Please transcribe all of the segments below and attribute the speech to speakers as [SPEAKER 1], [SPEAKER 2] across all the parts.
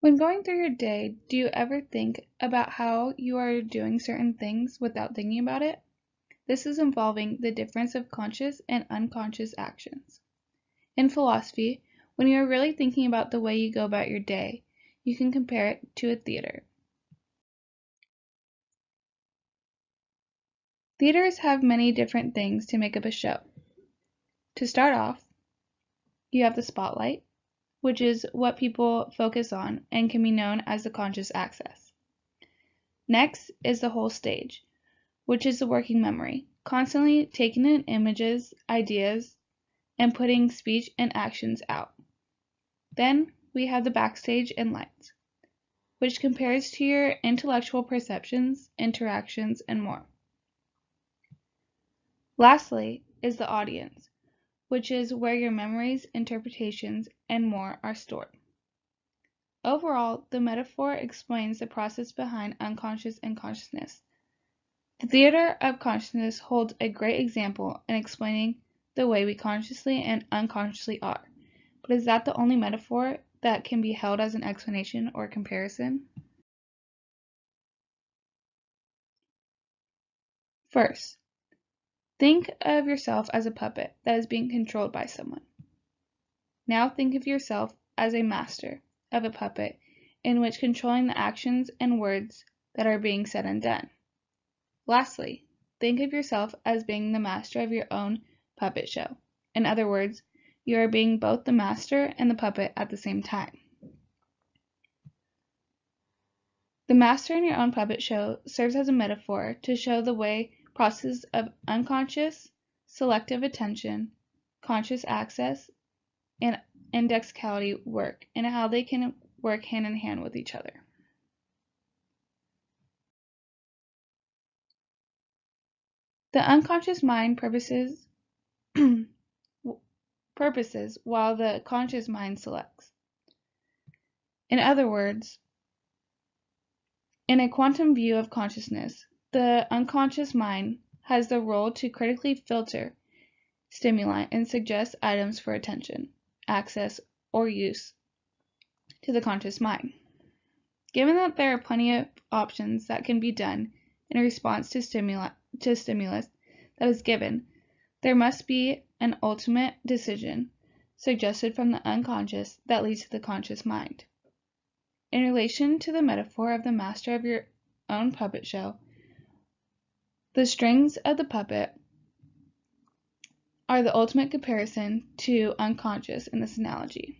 [SPEAKER 1] When going through your day, do you ever think about how you are doing certain things without thinking about it? This is involving the difference of conscious and unconscious actions. In philosophy, when you are really thinking about the way you go about your day, you can compare it to a theater. Theaters have many different things to make up a show. To start off, you have the spotlight, which is what people focus on and can be known as the conscious axis. Next is the whole stage, which is the working memory, constantly taking in images, ideas, and putting speech and actions out. Then we have the backstage and lights, which compares to your intellectual perceptions, interactions, and more. Lastly is the audience, which is where your memories, interpretations, and more are stored. Overall, the metaphor explains the process behind unconscious and consciousness. The theater of consciousness holds a great example in explaining the way we consciously and unconsciously are. But is that the only metaphor that can be held as an explanation or comparison? First, think of yourself as a puppet that is being controlled by someone. Now think of yourself as a master of a puppet in which controlling the actions and words that are being said and done. Lastly, think of yourself as being the master of your own puppet show. In other words, you are being both the master and the puppet at the same time. The master in your own puppet show serves as a metaphor to show the way processes of unconscious, selective attention, conscious access, and indexicality work, and how they can work hand in hand with each other. The unconscious mind purposes while the conscious mind selects. In other words, in a quantum view of consciousness, the unconscious mind has the role to critically filter stimuli and suggest items for attention, access, or use to the conscious mind. Given that there are plenty of options that can be done in response to stimulus that is given, there must be an ultimate decision suggested from the unconscious that leads to the conscious mind. In relation to the metaphor of the master of your own puppet show, the strings of the puppet are the ultimate comparison to unconscious in this analogy.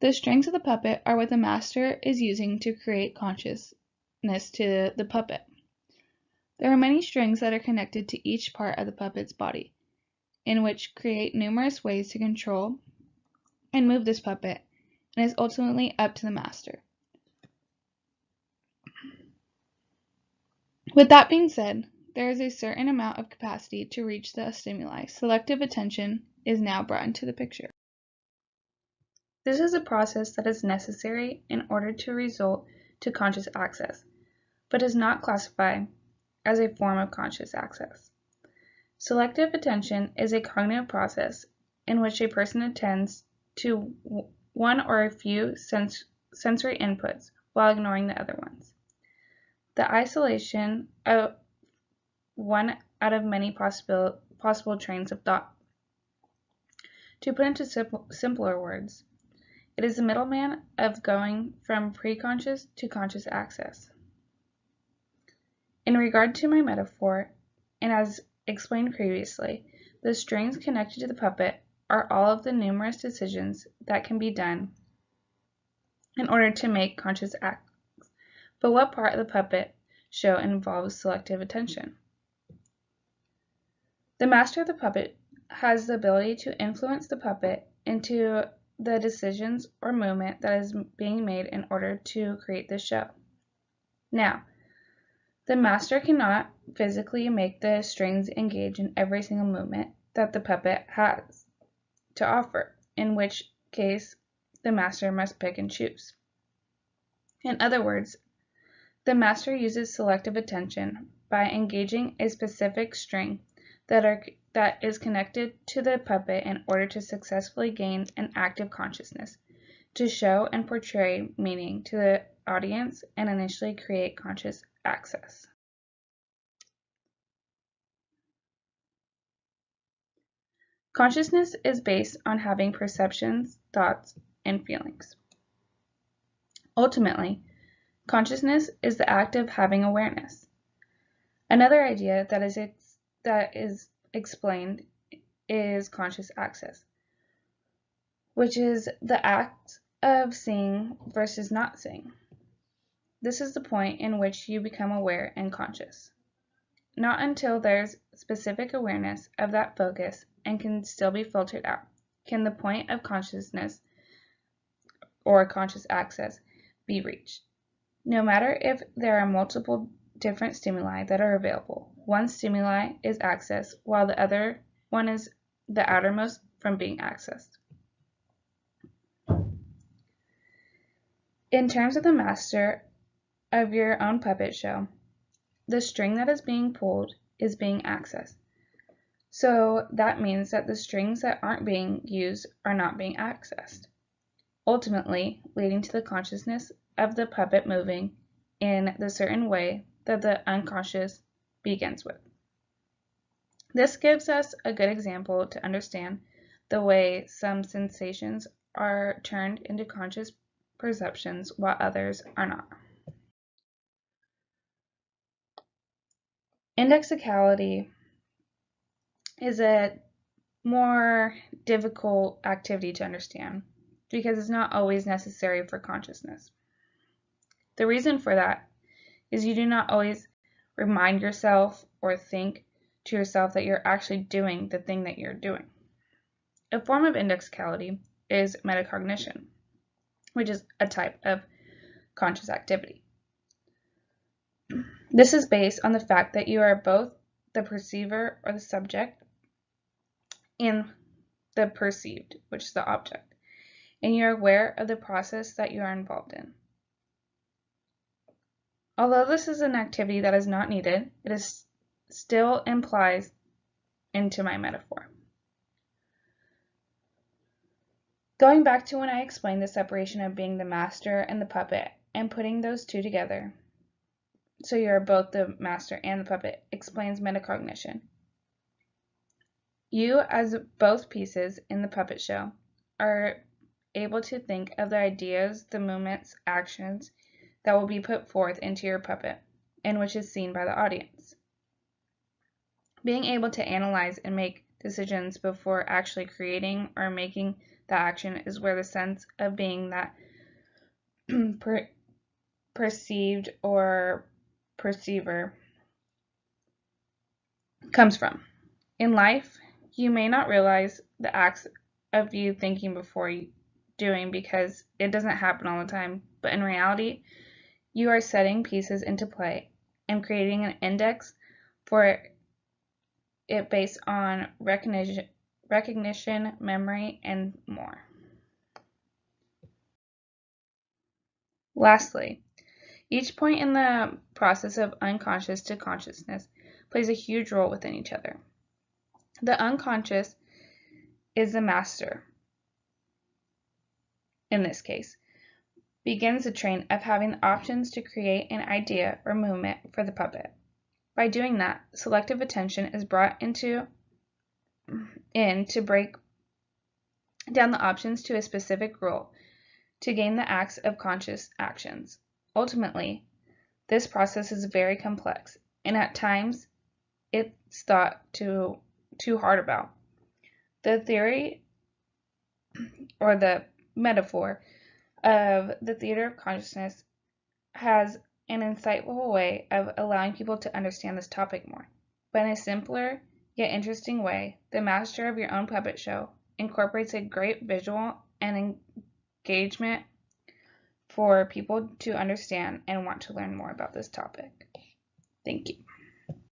[SPEAKER 1] The strings of the puppet are what the master is using to create consciousness to the puppet. There are many strings that are connected to each part of the puppet's body, in which create numerous ways to control and move this puppet, and is ultimately up to the master. With that being said, there is a certain amount of capacity to reach the stimuli. Selective attention is now brought into the picture. This is a process that is necessary in order to result to conscious access, but does not classify as a form of conscious access. Selective attention is a cognitive process in which a person attends to one or a few sensory inputs while ignoring the other ones. The isolation of one out of many possible trains of thought. To put into simpler words, it is the middleman of going from preconscious to conscious access. In regard to my metaphor, and as explained previously, the strings connected to the puppet are all of the numerous decisions that can be done in order to make conscious acts. But what part of the puppet show involves selective attention? The master of the puppet has the ability to influence the puppet into the decisions or movement that is being made in order to create the show. Now, the master cannot physically make the strings engage in every single movement that the puppet has to offer, in which case the master must pick and choose. In other words, the master uses selective attention by engaging a specific string that is connected to the puppet in order to successfully gain an active consciousness, to show and portray meaning to the audience and initially create conscious access. Consciousness is based on having perceptions, thoughts, and feelings. Ultimately, consciousness is the act of having awareness. Another idea that is explained is conscious access, which is the act of seeing versus not seeing. This is the point in which you become aware and conscious. Not until there's specific awareness of that focus and can still be filtered out can the point of consciousness or conscious access be reached. No matter if there are multiple different stimuli that are available, one stimuli is accessed while the other one is the outermost from being accessed. In terms of the master of your own puppet show, the string that is being pulled is being accessed. So that means that the strings that aren't being used are not being accessed, ultimately leading to the consciousness of the puppet moving in the certain way that the unconscious begins with. This gives us a good example to understand the way some sensations are turned into conscious perceptions while others are not. Indexicality is a more difficult activity to understand because it's not always necessary for consciousness. The reason for that is you do not always remind yourself or think to yourself that you're actually doing the thing that you're doing. A form of indexicality is metacognition, which is a type of conscious activity. This is based on the fact that you are both the perceiver or the subject and the perceived, which is the object, and you're aware of the process that you are involved in. Although this is an activity that is not needed, it is still implies into my metaphor. Going back to when I explained the separation of being the master and the puppet and putting those two together, so you're both the master and the puppet, explains metacognition. You, as both pieces in the puppet show, are able to think of the ideas, the movements, actions that will be put forth into your puppet, and which is seen by the audience. Being able to analyze and make decisions before actually creating or making the action is where the sense of being that perceived or perceiver comes from. In life, you may not realize the acts of you thinking before you doing because it doesn't happen all the time, but in reality, you are setting pieces into play and creating an index for it based on recognition, memory, and more. Lastly, each point in the process of unconscious to consciousness plays a huge role within each other. The unconscious is the master, in this case, begins the train of having the options to create an idea or movement for the puppet. By doing that, selective attention is brought in to break down the options to a specific rule to gain the acts of conscious actions. Ultimately, this process is very complex, and at times it's thought too hard about. The theory or the metaphor of the theater of consciousness has an insightful way of allowing people to understand this topic more. But in a simpler yet interesting way, the master of your own puppet show incorporates a great visual and engagement for people to understand and want to learn more about this topic. Thank you.